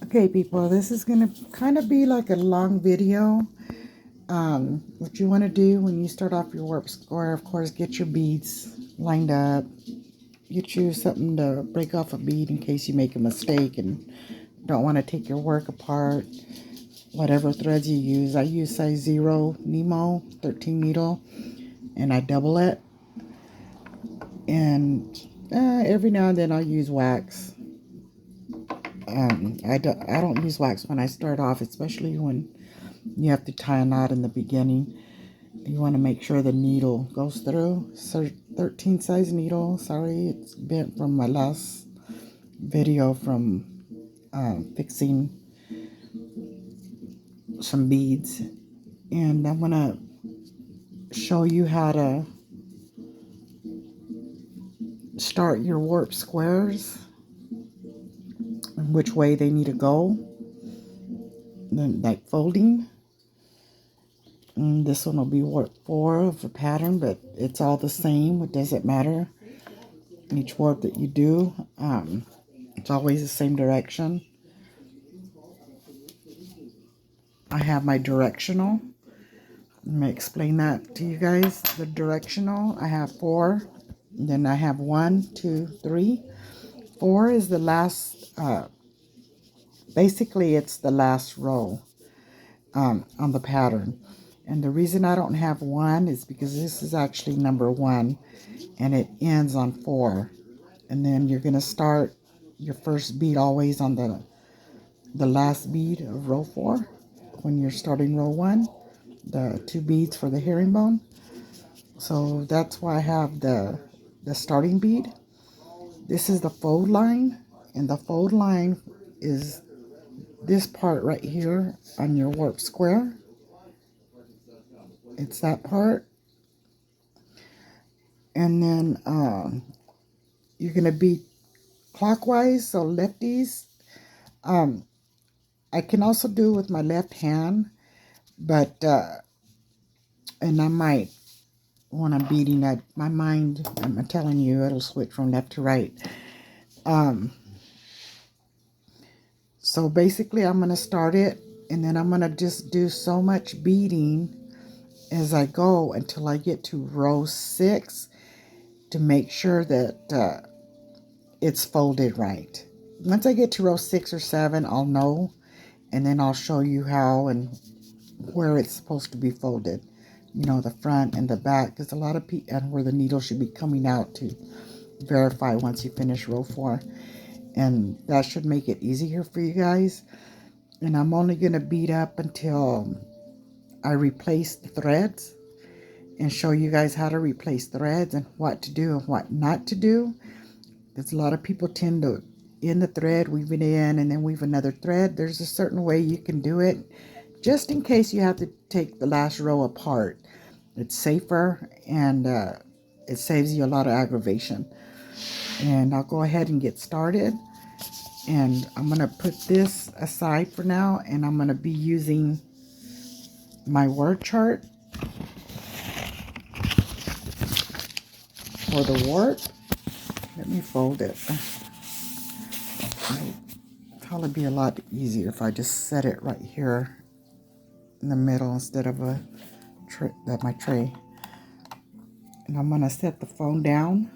Okay, people, this is going to kind of be like a long video. What you want to do when you start off your warp square, of course, get your beads lined up. You choose something to break off a bead in case you make a mistake and don't want to take your work apart. Whatever threads you use. I use size 0 Nemo 13 needle and I double it. And every now and then I'll use wax. I don't use wax when I start off, especially when you have to tie a knot in the beginning. You want to make sure the needle goes through. So 13 size needle. Sorry, it's bent from my last video from fixing some beads. And I'm going to show you how to start your warp squares and which way they need to go. Then like folding. And this one will be warp 4 of the pattern, but it's all the same. It doesn't matter. Each warp that you do, it's always the same direction. I have my directional. Let me explain that to you guys. The directional, I have 4. Then I have 1, 2, 3. 4 is the last, basically it's the last row on the pattern. And the reason I don't have 1 is because this is actually number 1 and it ends on 4. And then you're going to start your first bead always on the last bead of row 4 when you're starting row 1, the 2 beads for the herringbone. So that's why I have the starting bead. This is the fold line, and the fold line is this part right here on your warp square. It's that part. And then you're going to bead clockwise, so lefties. I can also do with my left hand, but and I might, when I'm beading, my mind, I'm telling you, it'll switch from left to right. So basically I'm going to start it, and then I'm going to just do so much beading as I go until I get to row 6 to make sure that it's folded right. Once I get to row 6 or 7, I'll know, and then I'll show you how and where it's supposed to be folded. You know, the front and the back, because a lot of people, and where the needle should be coming out to verify once you finish row 4. And that should make it easier for you guys. And I'm only going to bead up until I replace the threads and show you guys how to replace threads and what to do and what not to do. Because a lot of people tend to end the thread, weave it in, and then weave another thread. There's a certain way you can do it, just in case you have to take the last row apart. It's safer, and it saves you a lot of aggravation. And I'll go ahead and get started. And I'm going to put this aside for now, and I'm going to be using my word chart for the warp. Let me fold it. It'll probably be a lot easier if I just set it right here in the middle instead of my tray. And I'm going to set the phone down.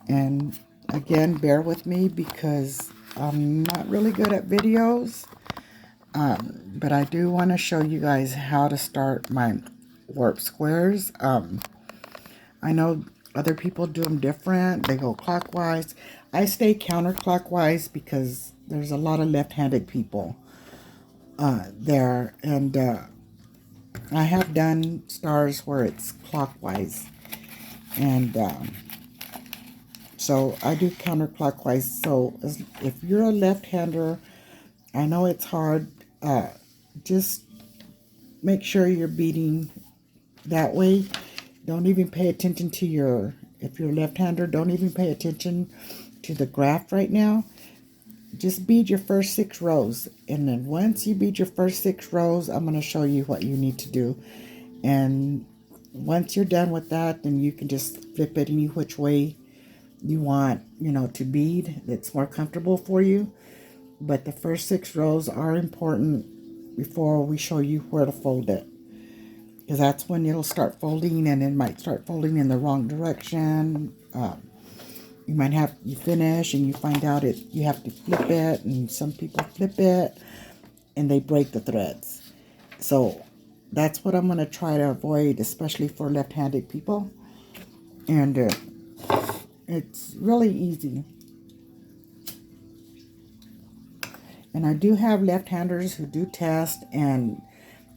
And again, bear with me because I'm not really good at videos. But I do want to show you guys how to start my warp squares. I know other people do them different. They go clockwise. I stay counterclockwise because there's a lot of left-handed people there. And I have done stars where it's clockwise. And so I do counterclockwise. So if you're a left-hander, I know it's hard. Just make sure you're beading that way. Don't even pay attention to if you're a left-hander, don't even pay attention to the graph right now. Just bead your first 6 rows. And then once you bead your first 6 rows, I'm going to show you what you need to do. And once you're done with that, then you can just flip it any which way you want, to bead that's more comfortable for you. but the first 6 rows are important before we show you where to fold it, because that's when it'll start folding, and it might start folding in the wrong direction. You might have, you finish and you find out you have to flip it, and some people flip it and they break the threads. So that's what I'm going to try to avoid, especially for left-handed people. And it's really easy. And I do have left-handers who do test, and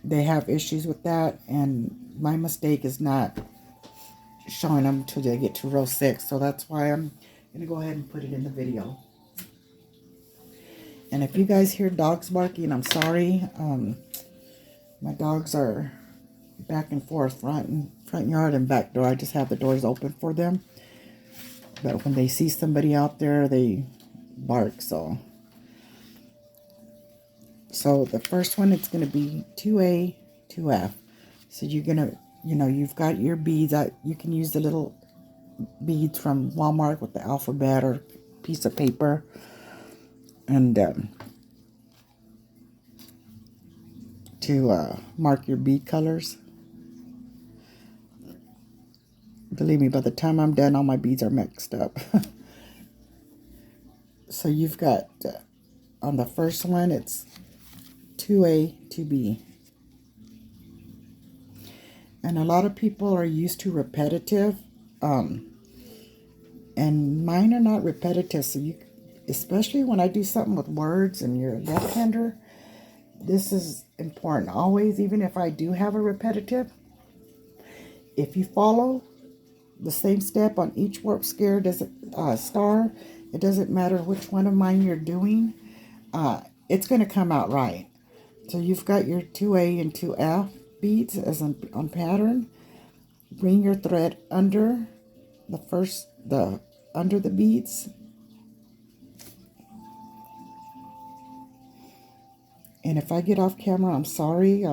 they have issues with that. And my mistake is not showing them till they get to row 6. So that's why I'm going to go ahead and put it in the video. And if you guys hear dogs barking, I'm sorry. My dogs are back and forth, front yard and back door. I just have the doors open for them. But when they see somebody out there, they bark. So the first one, it's going to be 2A, 2F. So you're going to, you've got your beads. You can use the little beads from Walmart with the alphabet or piece of paper. And to mark your bead colors. Believe me, by the time I'm done, all my beads are mixed up. So you've got, on the first one, it's 2A, 2B. And a lot of people are used to repetitive. And mine are not repetitive. So especially when I do something with words and you're a left-hander, this is important. Always, even if I do have a repetitive, if you follow the same step on each warp star, it doesn't matter which one of mine you're doing, it's going to come out right. So you've got your 2A and 2F beads as on pattern. Bring your thread under under the beads. And if I get off camera, I'm sorry.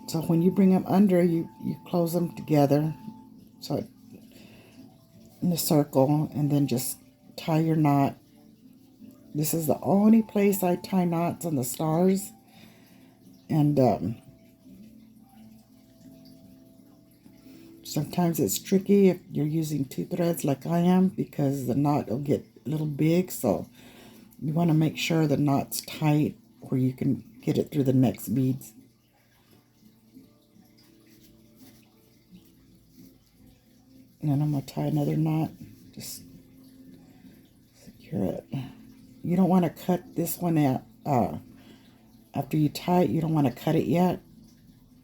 So when you bring them under, you close them together, so in a circle, and then just tie your knot. This is the only place I tie knots on the stars. And sometimes it's tricky if you're using 2 threads like I am, because the knot will get a little big. So you want to make sure the knot's tight where you can get it through the next beads. And then I'm going to tie another knot. Just secure it. You don't want to cut this one out. After you tie it, you don't want to cut it yet.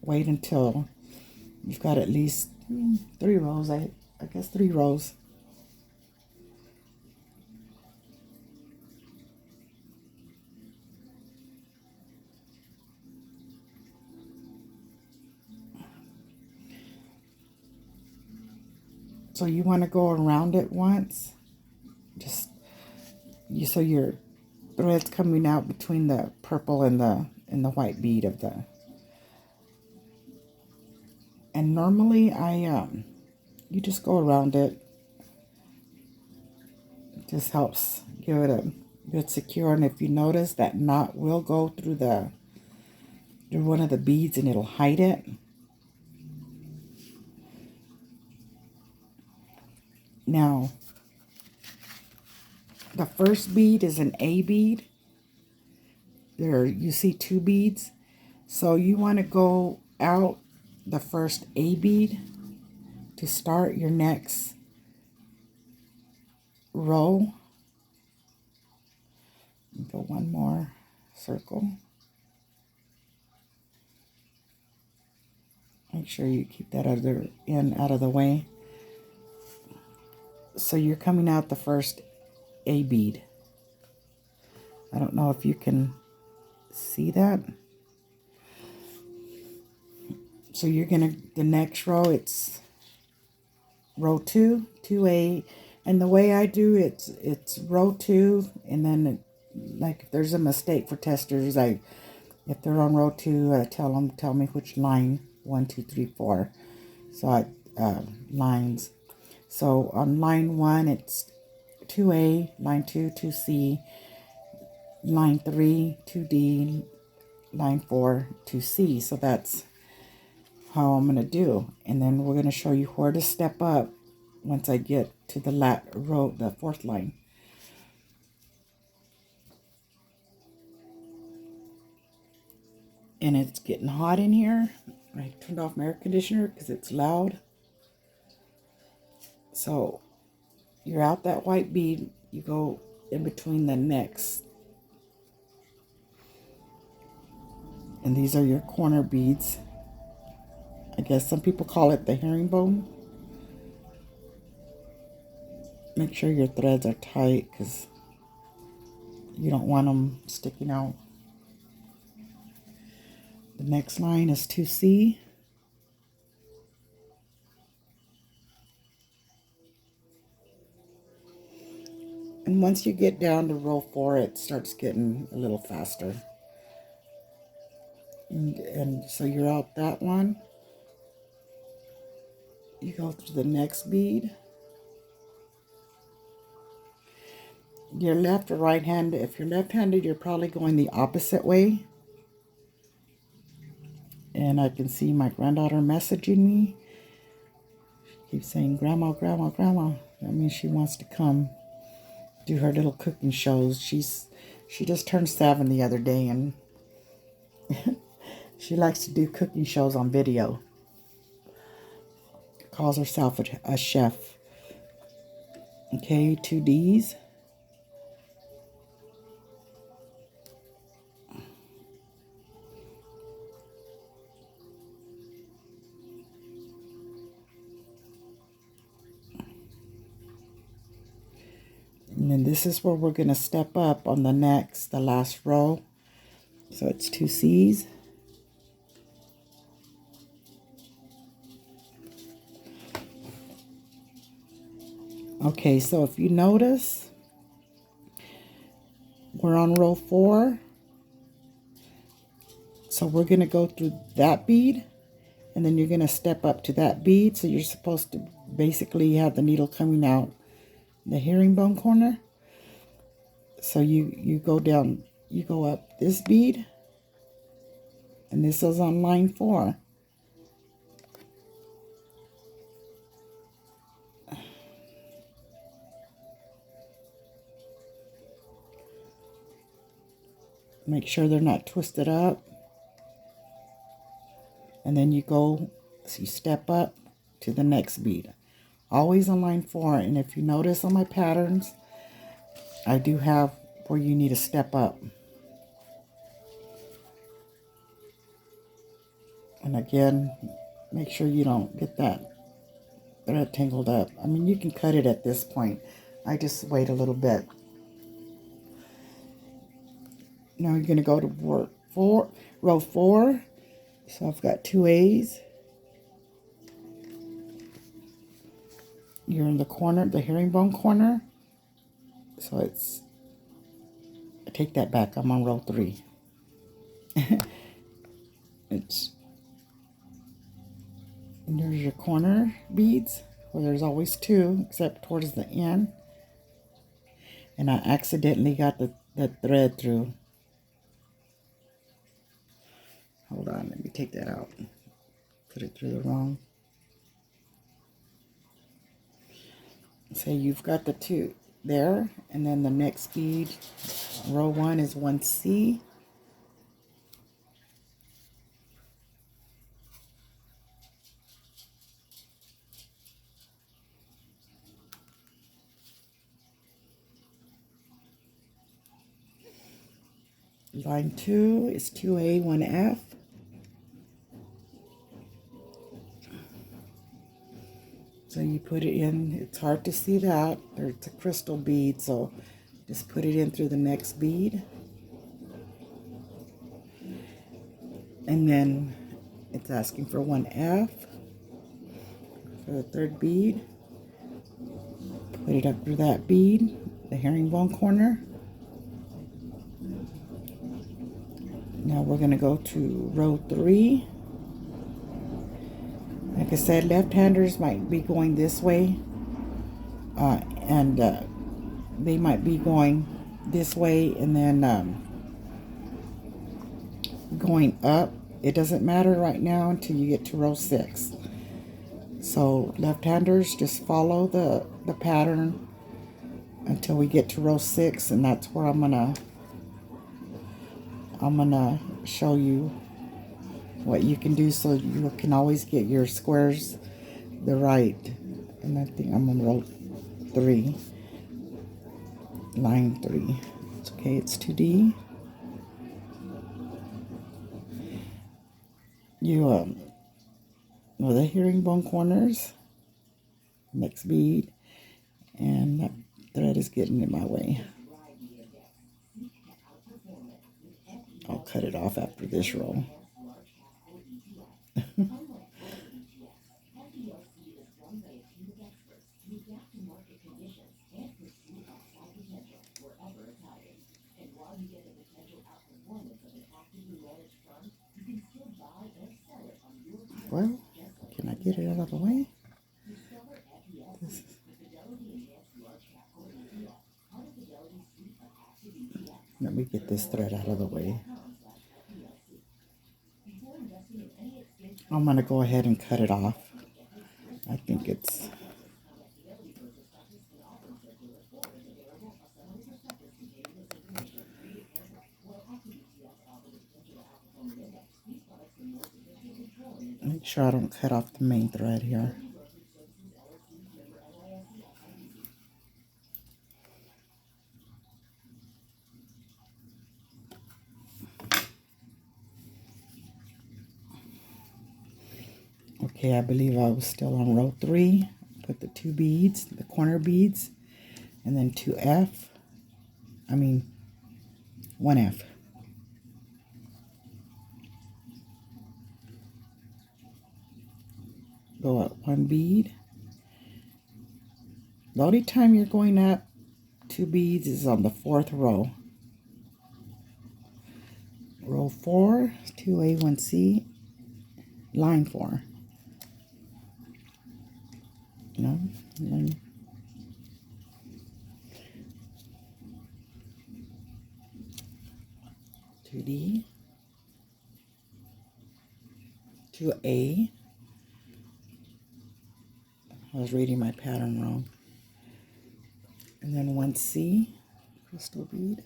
Wait until you've got at least 3 rows. I guess 3 rows. So you want to go around it once. So your thread's coming out between the purple and the white bead of the. And normally you just go around it. It just helps give it a good secure. And if you notice, that knot will go through one of the beads and it'll hide it. Now, the first bead is an A bead. There you see 2 beads. So you want to go out the first A bead to start your next row. Go one more circle. Make sure you keep that other end out of the way. So you're coming out the first A bead. I don't know if you can see that. So you're gonna, the next row, it's row 2, 2A, and the way I do it's row 2, and then like if there's a mistake for testers, if they're on row 2, I tell me which line, 1, 2, 3, 4. So lines. So on line 1, it's 2A, line 2, 2C, line 3, 2D, line 4, 2C. So that's how I'm going to do. And then we're going to show you where to step up once I get to the row, the 4th line. And it's getting hot in here. I turned off my air conditioner because it's loud. So you're out that white bead, you go in between the necks. And these are your corner beads. I guess some people call it the herringbone. Make sure your threads are tight because you don't want them sticking out. The next line is 2C. And once you get down to row 4, it starts getting a little faster. And so you're out that one. You go to the next bead. Your left or right hand, if you're left-handed, you're probably going the opposite way. And I can see my granddaughter messaging me. She keeps saying, Grandma, Grandma, Grandma. That means she wants to come do her little cooking shows. She just turned 7 the other day, and she likes to do cooking shows on video. Calls herself a chef. Okay, 2 Ds. And then this is where we're going to step up on the last row. So it's 2 Cs. Okay, so if you notice, we're on row 4. So we're going to go through that bead, and then you're going to step up to that bead. So you're supposed to basically have the needle coming out the herringbone corner. So you go down, you go up this bead, and this is on line 4. Make sure they're not twisted up. And then you go, so you step up to the next bead. Always on line 4. And if you notice on my patterns, I do have where you need to step up. And again, make sure you don't get that thread tangled up. I mean, you can cut it at this point. I just wait a little bit. Now you're going to go to row 4. So I've got 2 A's. You're in the corner, the herringbone corner. So I take that back. I'm on row 3. And there's your corner beads, where there's always 2, except towards the end. And I accidentally got the thread through. Hold on, let me take that out. Put it through the wrong. So you've got the 2 there, and then the next bead, row 1 is 1C. Line 2 is 2A, 1F. So you put it in, it's hard to see that, it's a crystal bead, so just put it in through the next bead. And then it's asking for 1F for the 3rd bead. Put it up through that bead, the herringbone corner. Now we're going to go to row 3. Like I I said, left-handers might be going this way, and they might be going this way, and then going up. It doesn't matter right now until you get to row 6. So left-handers, just follow the pattern until we get to row 6, and that's where I'm gonna show you what you can do, so you can always get your squares the right. And I think I'm on row 3, line 3. It's okay, it's 2D. You with the herringbone corners, next bead, and that thread is getting in my way. I'll cut it off after this row. Well, can I get it out of the way? Let me get this thread out of the way. I'm going to go ahead and cut it off. I think it's... Make sure I don't cut off the main thread here. Okay, I believe I was still on row 3. Put the 2 beads, the corner beads, and then 1F. Go up 1 bead. The only time you're going up 2 beads is on the 4th row. Row 4, 2A, 1C, line 4. No, and 2D, 2A. I was reading my pattern wrong. And then 1C, crystal bead.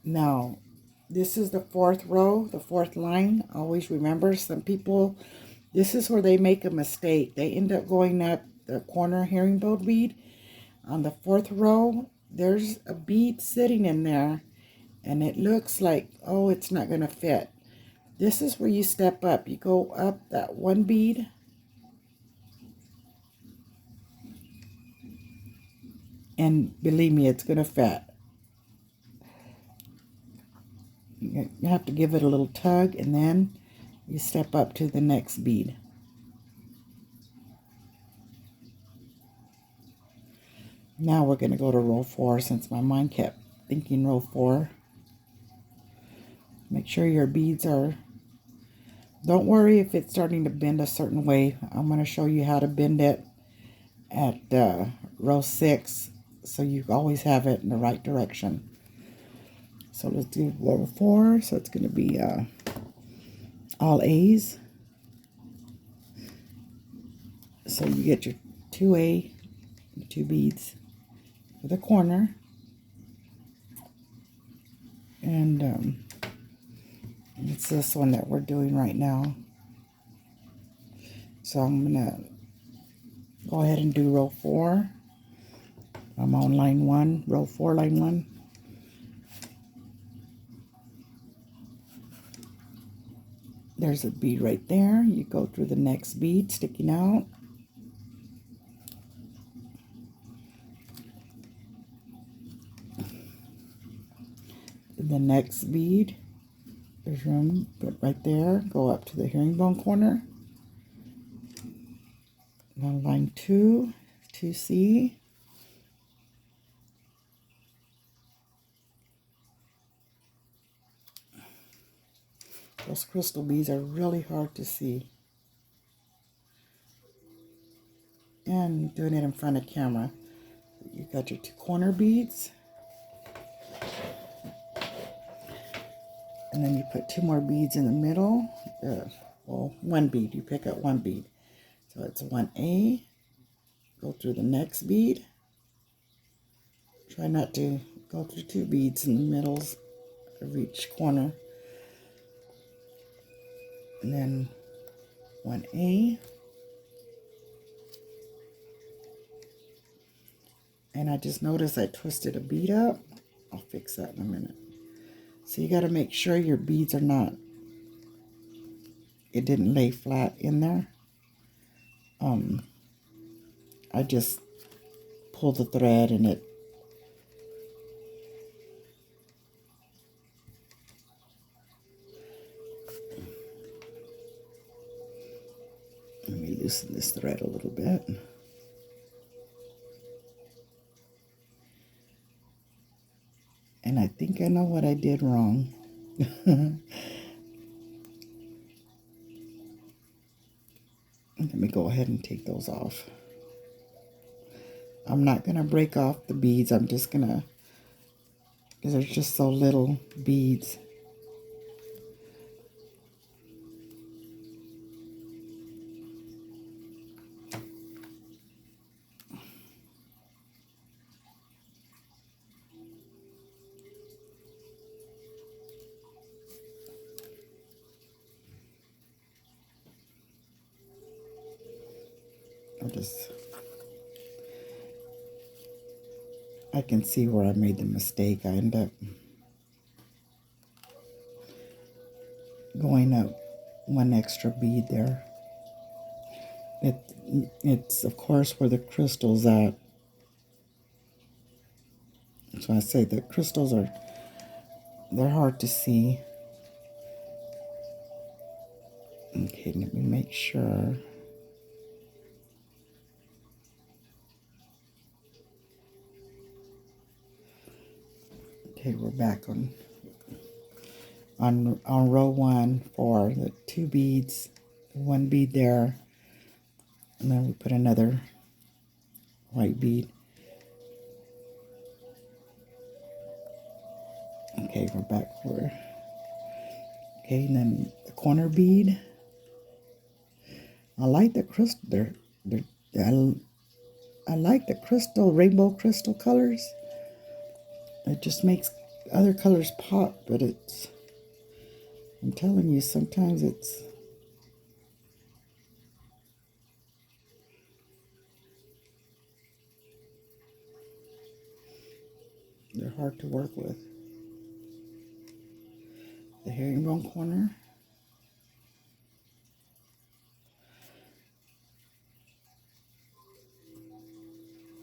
Now, this is the 4th row, the 4th line. Always remember, some people, this is where they make a mistake. They end up going up the corner herringbone bead. On the 4th row, there's a bead sitting in there, and it looks like, oh, it's not going to fit. This is where you step up. You go up that 1 bead, and believe me, it's going to fit. You have to give it a little tug, and then you step up to the next bead. Now we're going to go to row 4, since my mind kept thinking row 4. Make sure your beads are... Don't worry if it's starting to bend a certain way. I'm going to show you how to bend it at row 6, so you always have it in the right direction. So let's do row 4. So it's going to be all A's. So you get your 2A, 2 beads for the corner. And it's this one that we're doing right now. So I'm going to go ahead and do row 4. I'm on line 1, row 4, line 1. There's a bead right there. You go through the next bead sticking out. The next bead, there's room, but right there, go up to the herringbone corner. Now line 2, 2C. Those crystal beads are really hard to see. And doing it in front of camera. You got your 2 corner beads. And then you put 2 more beads in the middle. Well, 1 bead. You pick up 1 bead. So it's 1A. Go through the next bead. Try not to go through 2 beads in the middles of each corner. And then 1A. And I just noticed I twisted a bead up. I'll fix that in a minute. So you got to make sure your beads are not, it didn't lay flat in there. I just pulled the thread and it, let me loosen this thread a little bit. And I think I know what I did wrong. Let me go ahead and take those off. I'm not going to break off the beads. I'm just going to, because there's just so little beads. I can see where I made the mistake. I end up going up 1 extra bead there. It's of course where the crystal's at. So I say the crystals they're hard to see. Okay, let me make sure. Okay, we're back on row 1 for the 2 beads, 1 bead there, and then we put another white bead. Okay, we're back for, okay, and then the corner bead. I like the crystal, I like the crystal, rainbow crystal colors. It just makes other colors pop, but I'm telling you, sometimes they're hard to work with. The herringbone corner.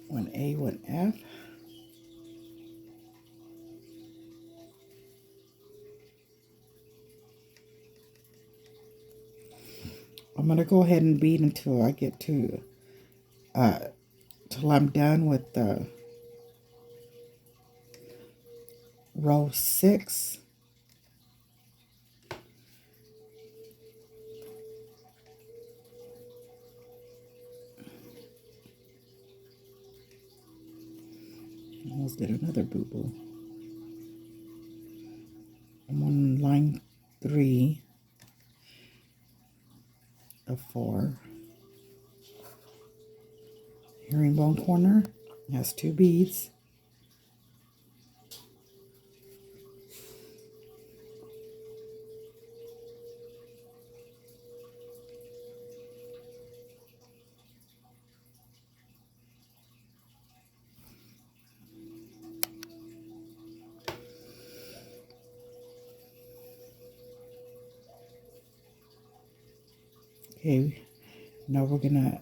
One A, 1F. I'm going to go ahead and bead until I get to, till I'm done with the row 6. Almost did another boo-boo. I'm on line 3 of 4. Herringbone corner has 2 beads. Okay, now we're gonna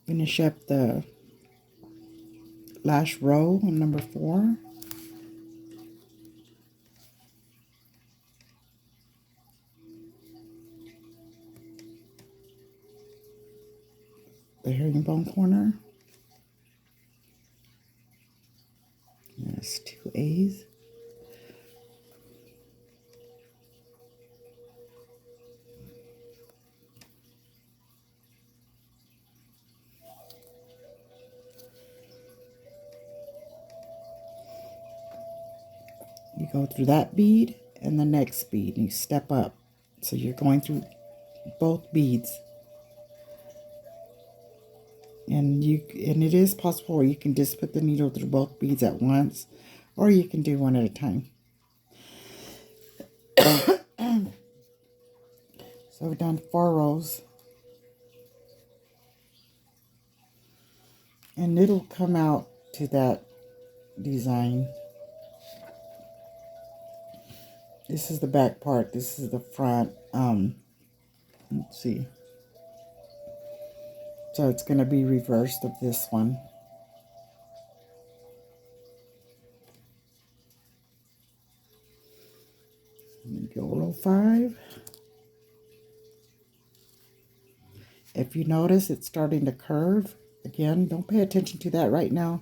finish up the last row on number 4. The herringbone corner. That's 2 A's. You go through that bead and the next bead, and you step up. So you're going through both beads. And it is possible where you can just put the needle through both beads at once, or you can do one at a time. So I've done 4 rows, and it'll come out to that design. This is the back part. This is the front. Let's see. So it's going to be reversed of this one. Go row 5. If you notice it's starting to curve, again, don't pay attention to that right now.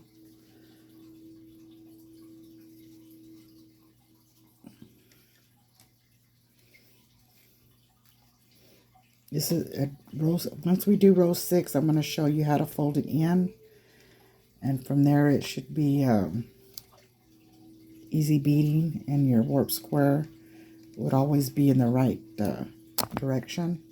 This is a row. Once we do row 6, I'm going to show you how to fold it in, and from there it should be easy beading, and your warp square would always be in the right direction.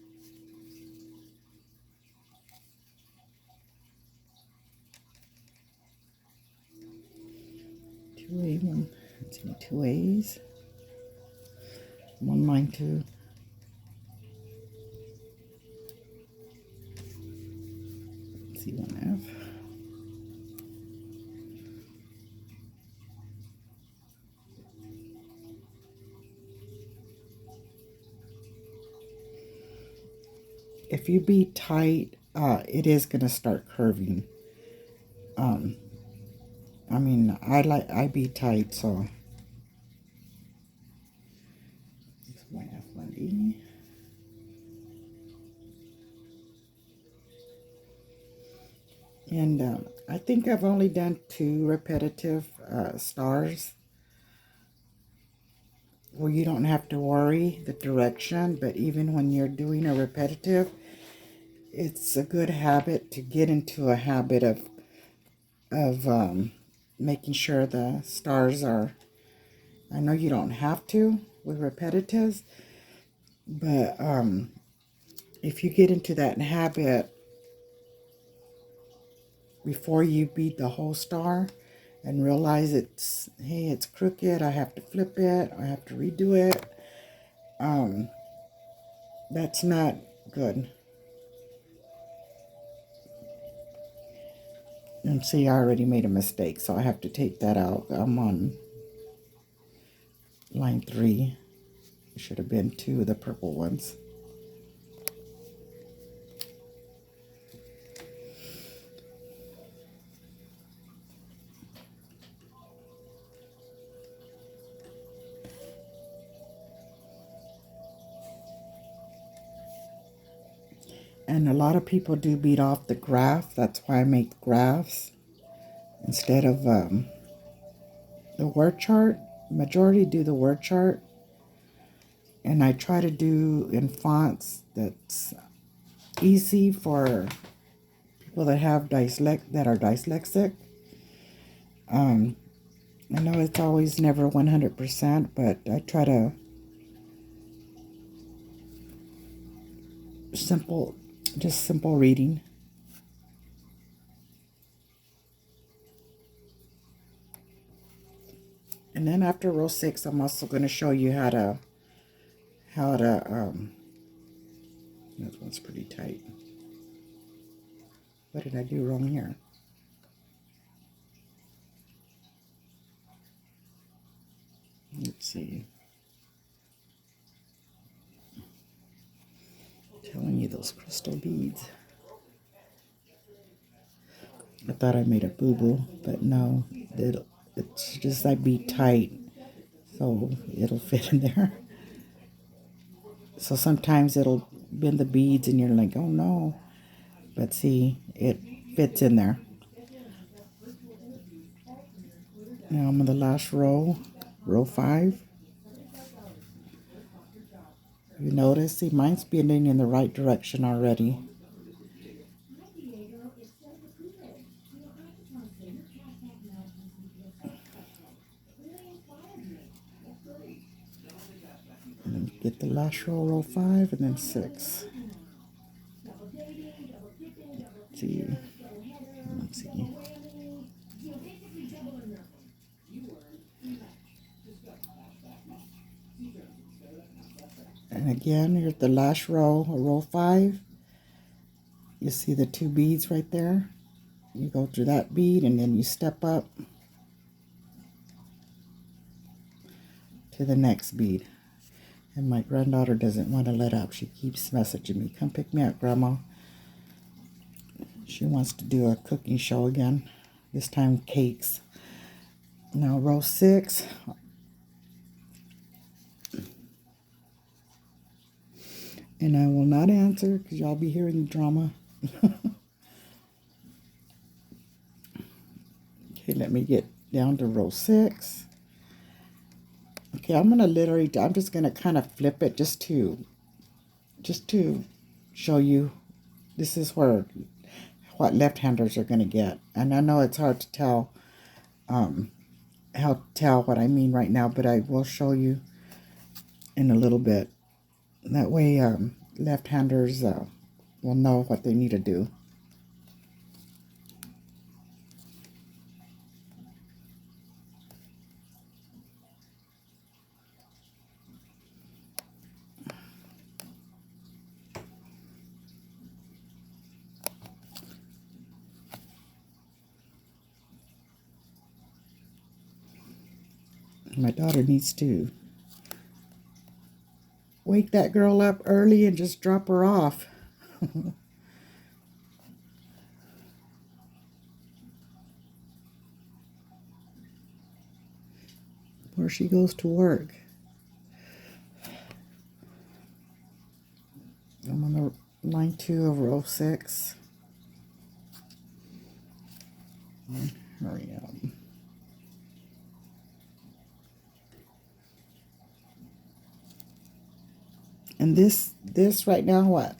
Two A's, 1 line 2. See 1 F. If you bead tight, it is going to start curving. I mean, I bead tight, so 1 F, 1 E. And I think I've only done 2 repetitive stars where you don't have to worry the direction, but even when you're doing a repetitive, it's a good habit to get into a habit of making sure the stars are, I know you don't have to with repetitives, but if you get into that habit before you beat the whole star and realize it's, hey, it's crooked, I have to flip it, I have to redo it, that's not good. And see, I already made a mistake, so I have to take that out. I'm on line 3. It should have been 2 of the purple ones. And a lot of people do beat off the graph. That's why I make graphs instead of the word chart. Majority do the word chart. And I try to do in fonts that's easy for people that have that are dyslexic. I know it's always never 100%, but I try to simple reading. And then after row 6, I'm also going to show you how to that one's pretty tight. What did I do wrong here? Let's see. I'm telling you, those crystal beads. I thought I made a boo-boo, but no. It's just I beat tight, so it'll fit in there. So sometimes it'll bend the beads and you're like, oh no. But see, it fits in there. Now I'm on the last row, row 5. You notice, see, mine's bending in the right direction already. last row, row 5, and then 6. Let's see. And again, here's the last row, row 5. You see the 2 beads right there. You go through that bead and then you step up to the next bead. And my granddaughter doesn't want to let up. She keeps messaging me, "Come pick me up, Grandma." She wants to do a cooking show again, this time cakes. Now row 6. And I will not answer because y'all be hearing the drama. Okay, let me get down to row 6. Okay, I'm just gonna kind of flip it just to show you this is what left-handers are gonna get. And I know it's hard to tell what I mean right now, but I will show you in a little bit. That way left-handers will know what they need to do. My daughter needs to wake that girl up early and just drop her off. Where she goes to work. I'm on the line 2 of row 6. Hurry up. And this right now, what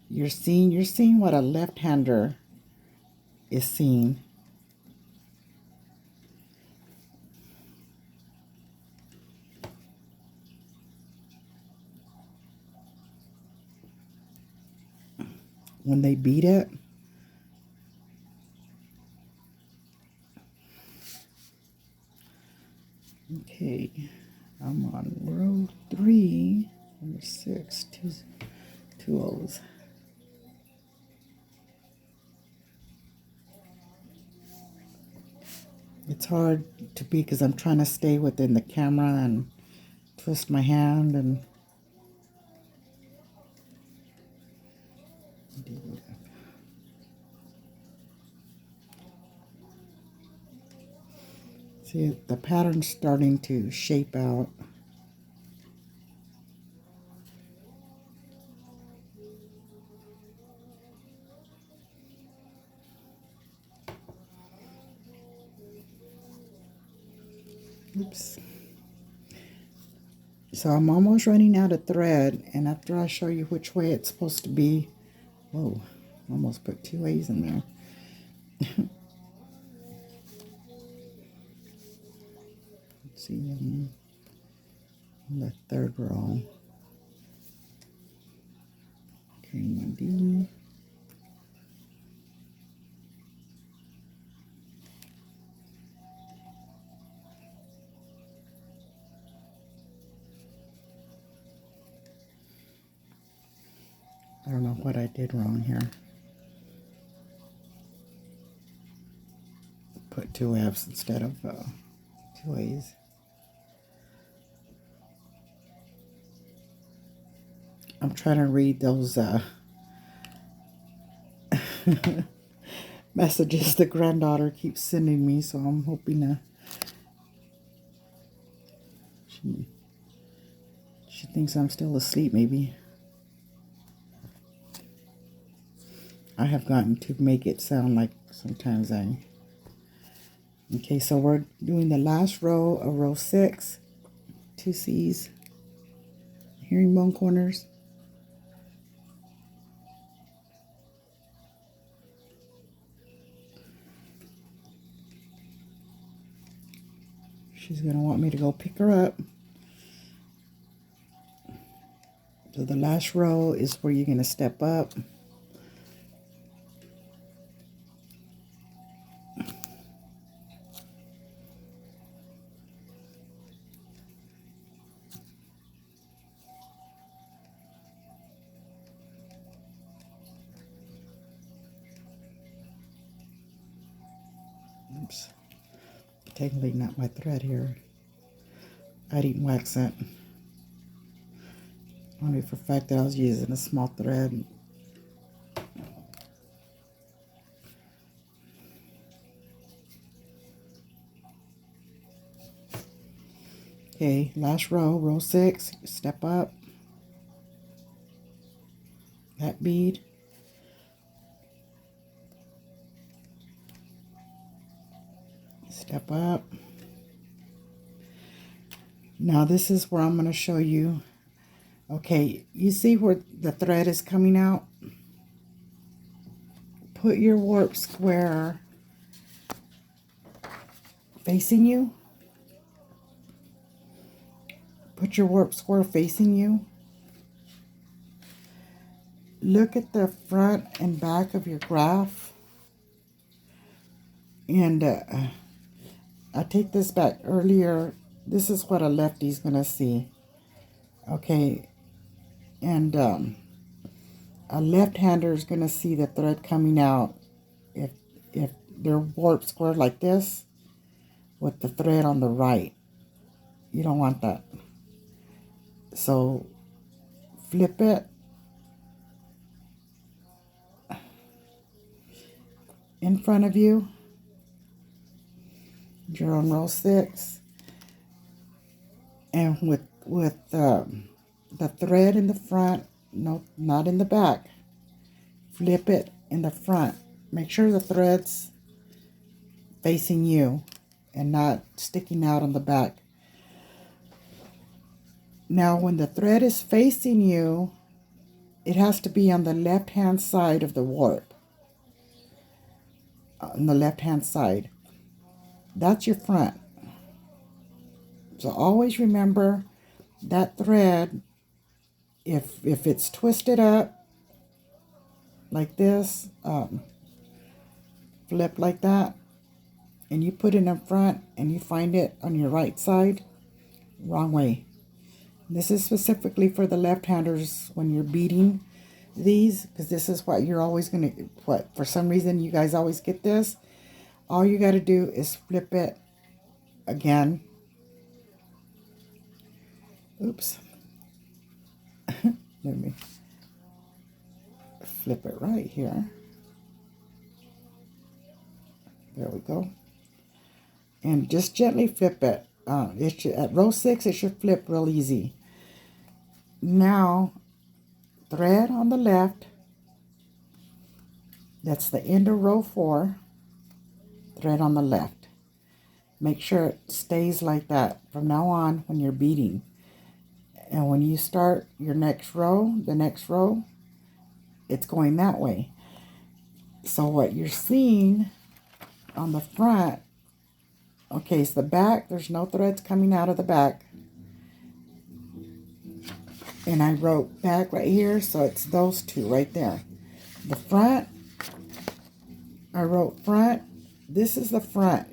you're seeing what a left-hander is seeing. When they beat it. Okay, I'm on row 3, number 6, two O's. It's hard to be because I'm trying to stay within the camera and twist my hand and see the pattern's starting to shape out. Oops. So I'm almost running out of thread, and after I show you which way it's supposed to be, whoa, almost put 2 A's in there. Let's see, in the 3rd row. Okay, 1D. I don't know what I did wrong here. Put 2 F's instead of 2 A's. I'm trying to read those messages the granddaughter keeps sending me, so I'm hoping she thinks I'm still asleep, maybe. I have gotten to make it sound like sometimes I... Okay, so we're doing the last row of row 6, 2 C's, herringbone corners. She's going to want me to go pick her up. So the last row is where you're going to step up. Oops, tangling out my thread here. I didn't wax it. Only for the fact that I was using a small thread. Okay, last row, row 6, step up. That bead. Step up. Now this is where I'm going to show you. Okay, you see where the thread is coming out? Put your warp square facing you. Put your warp square facing you. Look at the front and back of your graph. And I take this back earlier. This is what a lefty's going to see. Okay, and a left-hander is going to see the thread coming out if they're warp square like this with the thread on the right. You don't want that. So flip it in front of you. You're on row 6, and with the thread in the front, no, not in the back. Flip it in the front. Make sure the thread's facing you and not sticking out on the back. Now, when the thread is facing you, it has to be on the left-hand side of the warp. On the left-hand side. That's your front. So always remember that thread, if it's twisted up like this, flip like that, and you put it in front and you find it on your right side, wrong way. This is specifically for the left-handers when you're beading these, because this is what you're always going to, what, for some reason you guys always get this. All you got to do is flip it again. Oops. Let me flip it right here. There we go. And just gently flip it. At row 6, it should flip real easy. Now, thread on the left. That's the end of row 4. Thread on the left. Make sure it stays like that from now on when you're beading. And when you start your next row, the next row, it's going that way. So what you're seeing on the front, okay, it's the back. There's no threads coming out of the back. And I wrote back right here, so it's those two right there. The front, I wrote front. This is the front.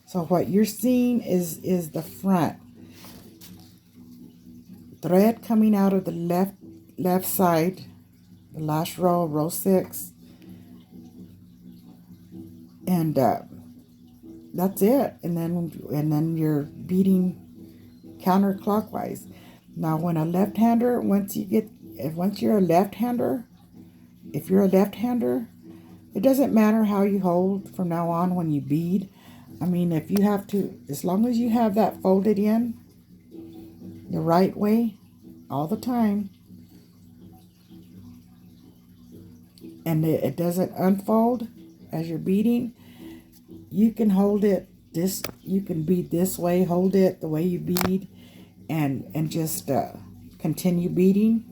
So what you're seeing is the front. Thread coming out of the left side, the last row, row 6. And that's it. And then you're beading counterclockwise. Now when a left-hander, once you're a left-hander, if you're a left-hander, it doesn't matter how you hold from now on when you bead. I mean, if you have to, as long as you have that folded in the right way all the time, and it doesn't unfold as you're beading, you can hold it this, you can bead this way, hold it the way you bead, and just continue beading.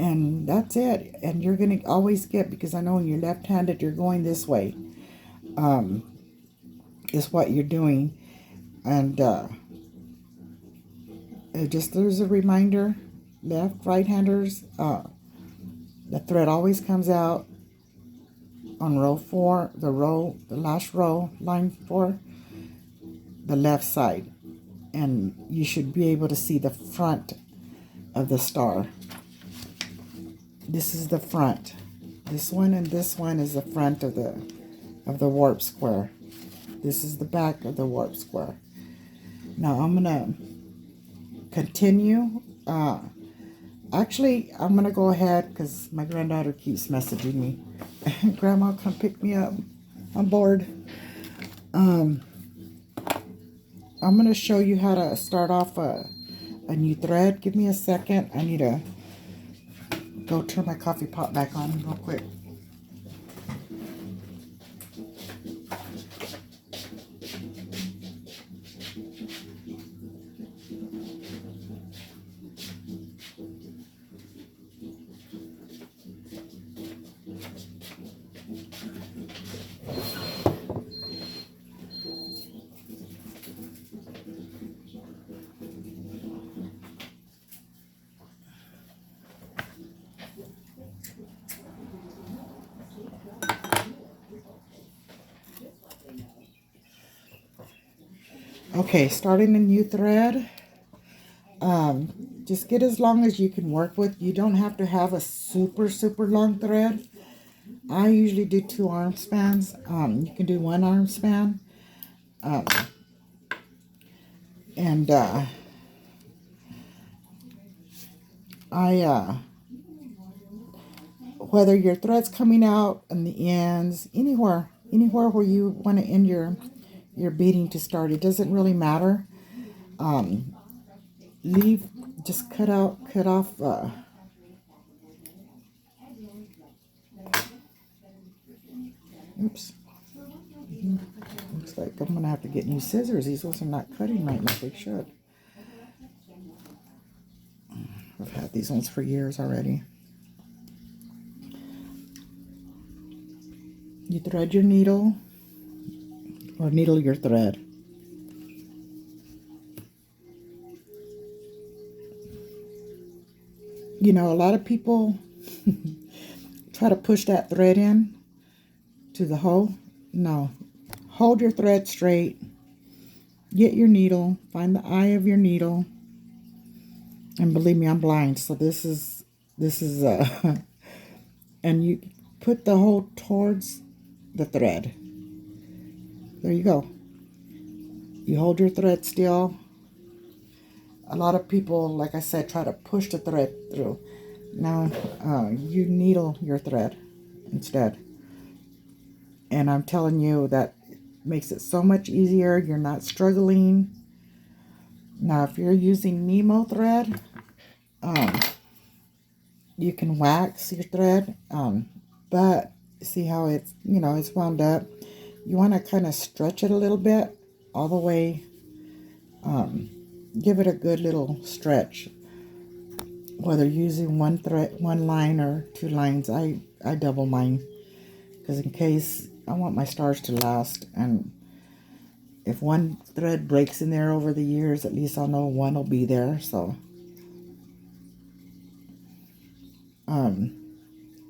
And that's it. And you're going to always get, because I know when you're left-handed, you're going this way. Is what you're doing. And it just, there's a reminder. right-handers, the thread always comes out on row 4, the last row, line 4, the left side. And you should be able to see the front of the star. This is the front. This one and this one is the front of the warp square. This is the back of the warp square. Now I'm gonna continue. Actually, I'm gonna go ahead because my granddaughter keeps messaging me. Grandma, come pick me up. I'm bored. I'm gonna show you how to start off a new thread. Give me a second. I need to go turn my coffee pot back on real quick. Okay, starting a new thread. Just get as long as you can work with. You don't have to have a super long thread. I usually do 2 arm spans. You can do 1 arm span. Whether your thread's coming out and the ends, anywhere where you want to end your beading to start, it doesn't really matter. Just cut off. Oops. Looks like I'm gonna have to get new scissors. These ones are not cutting right like they should. I've had these ones for years already. You thread your needle, or needle your thread. You know, a lot of people try to push that thread in to the hole. No. Hold your thread straight. Get your needle. Find the eye of your needle. And believe me, I'm blind, so this is and you put the hole towards the thread. There you go. You hold your thread still. A lot of people, like I said, try to push the thread through. Now, you needle your thread instead. And I'm telling you that makes it so much easier. You're not struggling. Now, if you're using Nemo thread, you can wax your thread. But see how it's, it's wound up. You want to kind of stretch it a little bit all the way. Give it a good little stretch. Whether using one line or 2 lines, I double mine because in case I want my stars to last, and if one thread breaks in there over the years, at least I'll know one will be there. So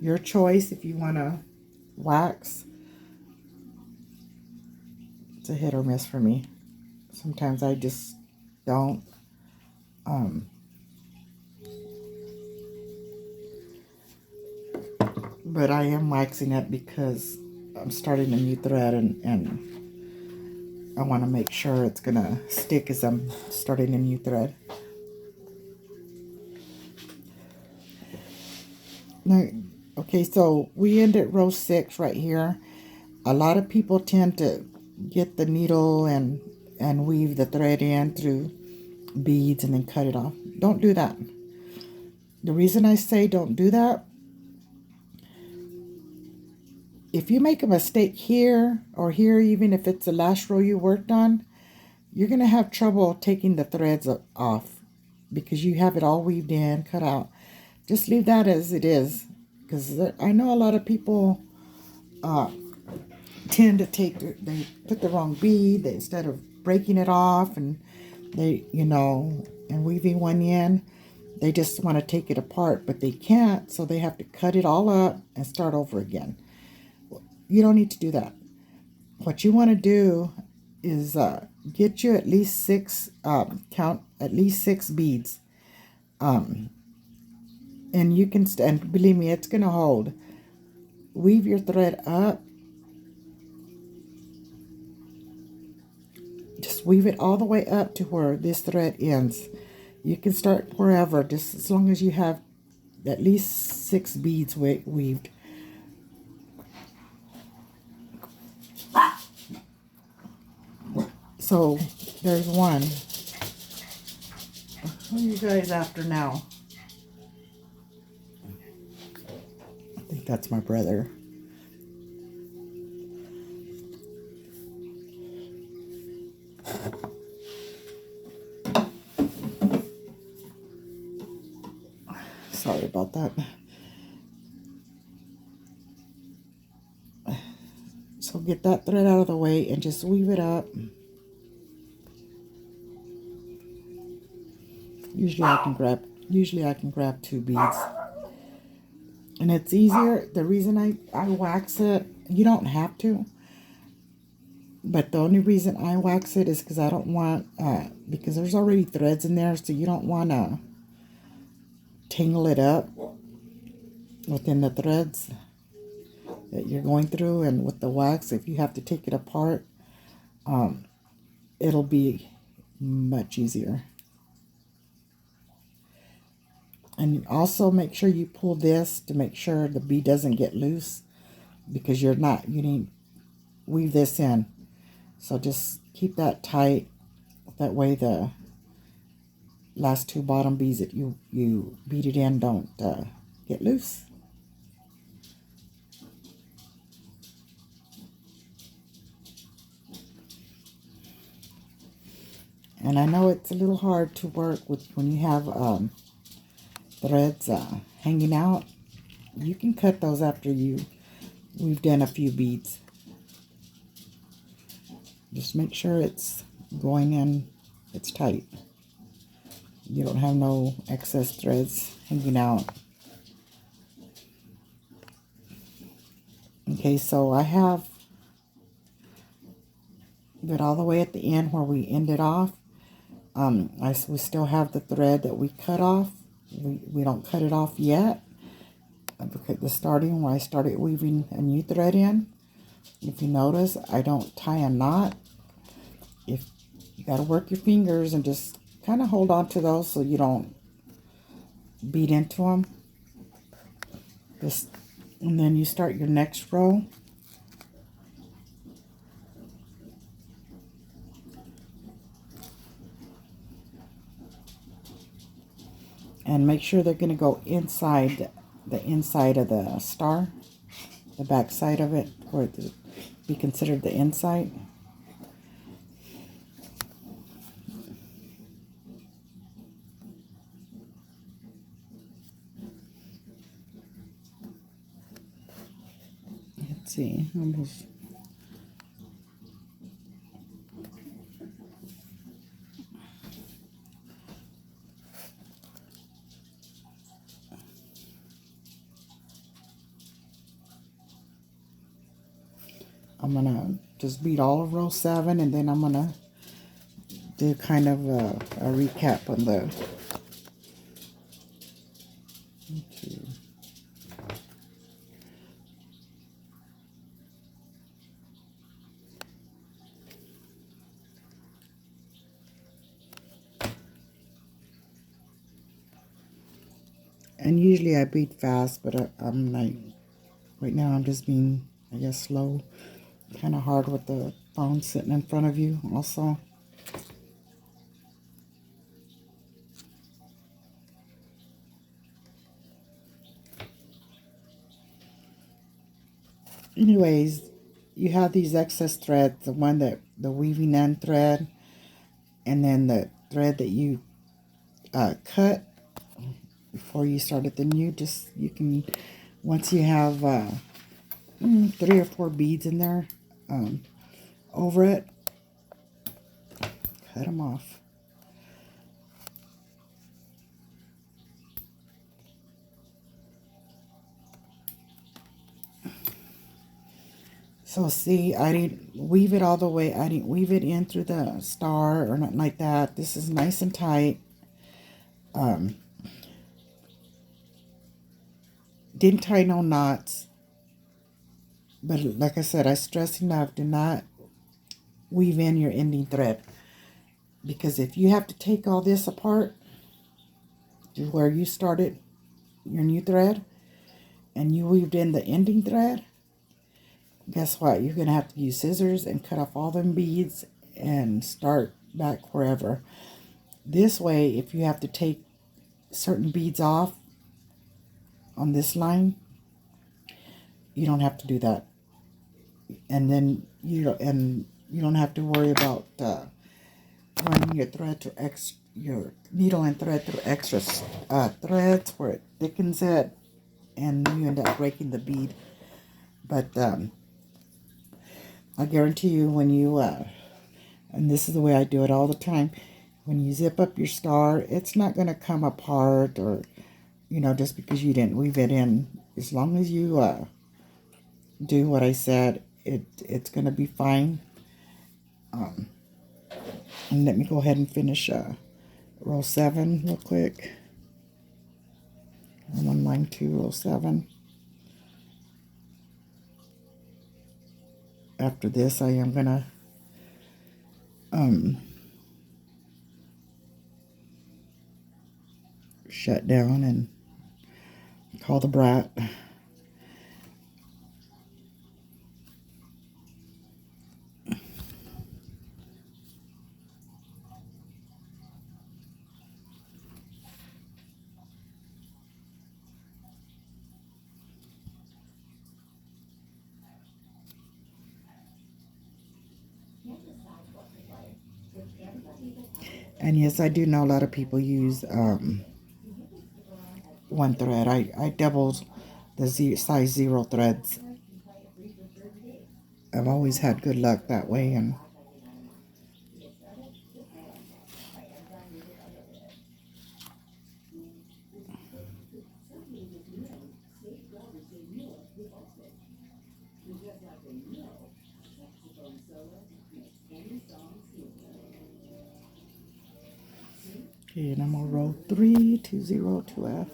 your choice if you want to wax. It's a hit or miss for me. Sometimes I just don't. But I am waxing it because I'm starting a new thread and I want to make sure it's going to stick as I'm starting a new thread. Now, okay, so we end at row 6 right here. A lot of people tend to get the needle and weave the thread in through beads and then cut it off. Don't do that. The reason I say don't do that, if you make a mistake here or here, even if it's the last row you worked on, you're going to have trouble taking the threads off because you have it all weaved in, cut out. Just leave that as it is, because I know a lot of people tend to they put the wrong bead instead of breaking it off, and they, and weaving one in. They just want to take it apart, but they can't, so they have to cut it all up and start over again. You don't need to do that. What you want to do is get you at least six, count at least 6 beads. And you can, and believe me, it's going to hold. Weave your thread up. Just weave it all the way up to where this thread ends. You can start wherever, just as long as you have at least 6 beads weaved. So there's one. Who are you guys after now? I think that's my brother. Sorry about that. So get that thread out of the way and just weave it up. Usually I can grab 2 beads. And it's easier. The reason I wax it, you don't have to. But the only reason I wax it is because I don't want, because there's already threads in there, so you don't want to tangle it up within the threads that you're going through. And with the wax, if you have to take it apart, it'll be much easier. And also make sure you pull this to make sure the bead doesn't get loose, because you need weave this in. So just keep that tight. That way the last 2 bottom beads that you beaded in don't get loose. And I know it's a little hard to work with when you have threads hanging out. You can cut those after we've done a few beads. Just make sure it's going in, it's tight. You don't have no excess threads hanging out. Okay, so I have it all the way at the end where we ended off. We still have the thread that we cut off. We don't cut it off yet. Because the starting where I started weaving a new thread in. If you notice, I don't tie a knot. If you got to work your fingers and just kind of hold on to those so you don't beat into them. And then you start your next row. And make sure they're going to go inside the inside of the star, the back side of it, or it be considered the inside. Let's see, almost. I'm gonna just beat all of row 7, and then I'm gonna do kind of a recap on the 2. And usually I beat fast, but I'm like, right now I'm just being, I guess, slow. Kind of hard with the phone sitting in front of you also. Anyways, you have these excess threads, the weaving end thread, and then the thread that you cut before you started the new. You can, once you have 3 or 4 beads in there over it, cut them off. So see, I didn't weave it all the way. I didn't weave it in through the star or nothing like that. This is nice and tight. Didn't tie no knots. But like I said, I stress enough, do not weave in your ending thread. Because if you have to take all this apart to where you started your new thread and you weaved in the ending thread, guess what? You're going to have to use scissors and cut off all them beads and start back wherever. This way, if you have to take certain beads off on this line, you don't have to do that. And then you don't have to worry about running your thread to your needle and thread through extra threads where it thickens it, and you end up breaking the bead. But I guarantee you, when you and this is the way I do it all the time, when you zip up your star, it's not going to come apart, or just because you didn't weave it in. As long as you do what I said, it's going to be fine. And let me go ahead and finish row 7 real quick. I'm on line 2, row 7. After this, I am gonna shut down and call the brat. And yes, I do know a lot of people use one thread. I doubled the size 0 threads. I've always had good luck that way. And okay, and I'm on row 3, 2, 0, 2F.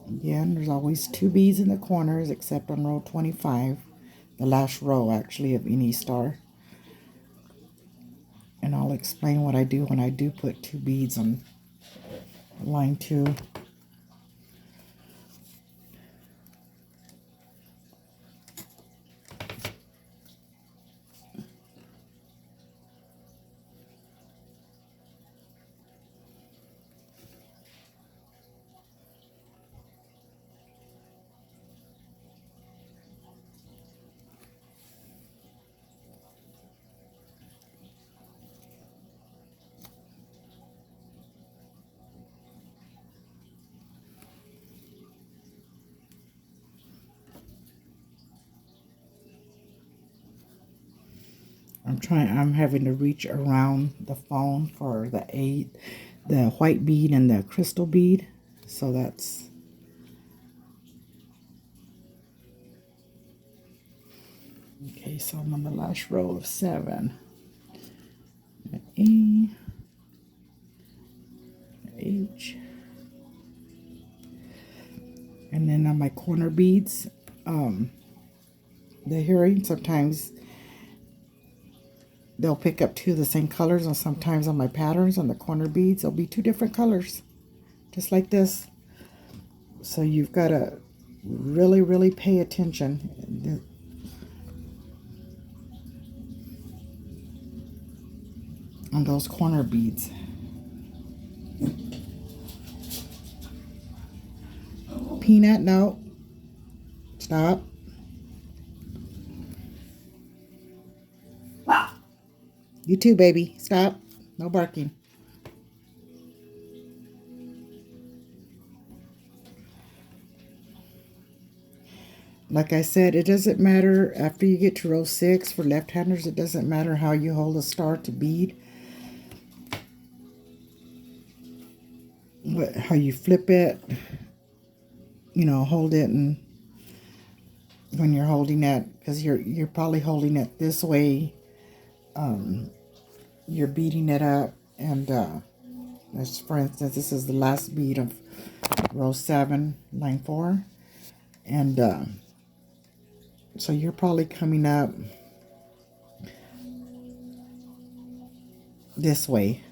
Again, there's always 2 beads in the corners except on row 25, the last row actually of any star. And I'll explain what I do when I do put 2 beads on line 2. I'm having to reach around the phone for the white bead and the crystal bead. So that's, okay, so I'm on the last row of 7. E, H, and then on my corner beads, the hearing, sometimes they'll pick up 2 of the same colors, and sometimes on my patterns on the corner beads there'll be 2 different colors, just like this. So you've got to really pay attention on those corner beads. Peanut, no, stop. You too, baby, stop. No barking. Like I said, it doesn't matter after you get to row 6 for left-handers. It doesn't matter how you hold a star to bead, how you flip it, hold it, and when you're holding it, because you're probably holding it this way. You're beating it up, and as for instance, this is the last bead of row 7, line 4, and so you're probably coming up this way,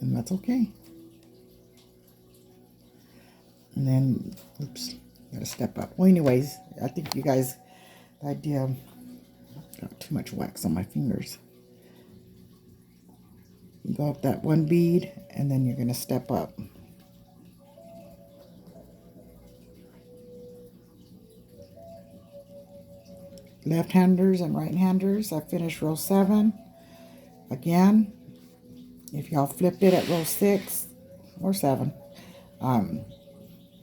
and that's okay. And then, oops, gotta step up. Well, anyways, I think you guys, the idea, got too much wax on my fingers. You go up that one bead, and then you're gonna step up. Left-handers and right-handers, I finished row 7. Again, if y'all flipped it at row 6 or 7,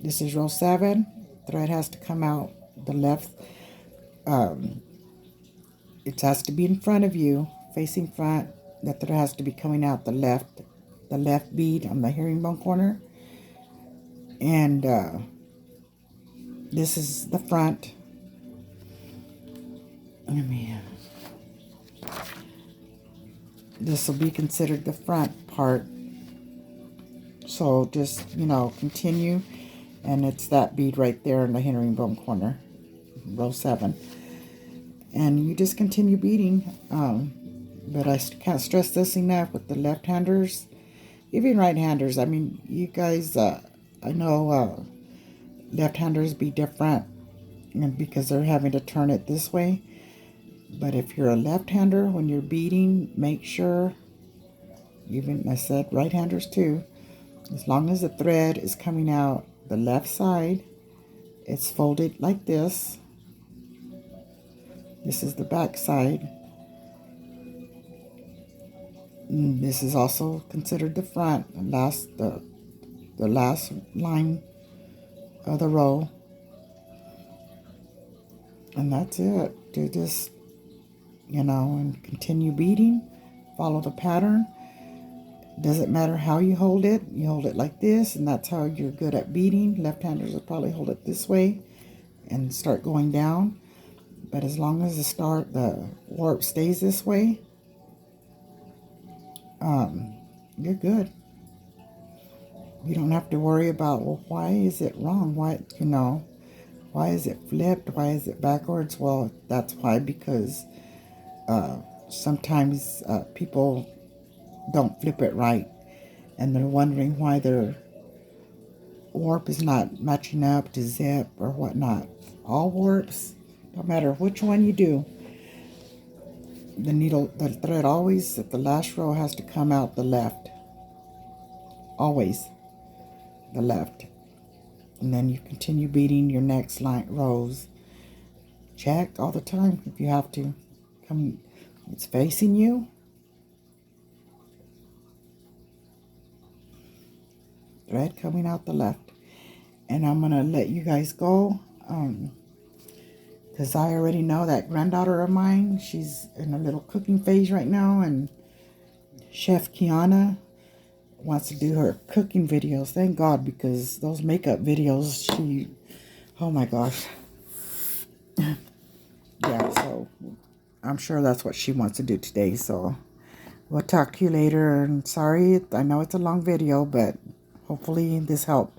this is row 7. Thread has to come out the left. It has to be in front of you, facing front. The thread has to be coming out the left bead on the herringbone corner. And this is the front. This will be considered the front part. So just, continue. And it's that bead right there in the herringbone corner, row 7. And you just continue beading. But I can't stress this enough with the left-handers, even right-handers. I mean, you guys, I know left-handers be different because they're having to turn it this way. But if you're a left-hander, when you're beading, make sure, even I said right-handers too, as long as the thread is coming out the left side, it's folded like this. This is the back side. And this is also considered the front, the last line of the row. And that's it. Do this, and continue beading. Follow the pattern. Doesn't matter how you hold it. You hold it like this, and that's how you're good at beading. Left-handers will probably hold it this way and start going down. But as long as the warp stays this way, you're good. You don't have to worry about, well, why is it wrong? Why is it flipped? Why is it backwards? Well, that's why, because sometimes people don't flip it right, and they're wondering why their warp is not matching up to zip or whatnot. All warps, no matter which one you do, the thread always at the last row has to come out the left. Always the left. And then you continue beading your next rows. Check all the time if you have to. It's facing you. Thread coming out the left. And I'm going to let you guys go. Because I already know that granddaughter of mine, she's in a little cooking phase right now. And Chef Kiana wants to do her cooking videos. Thank God, because those makeup videos, oh my gosh. Yeah, so I'm sure that's what she wants to do today. So we'll talk to you later. And sorry, I know it's a long video, but hopefully this helped.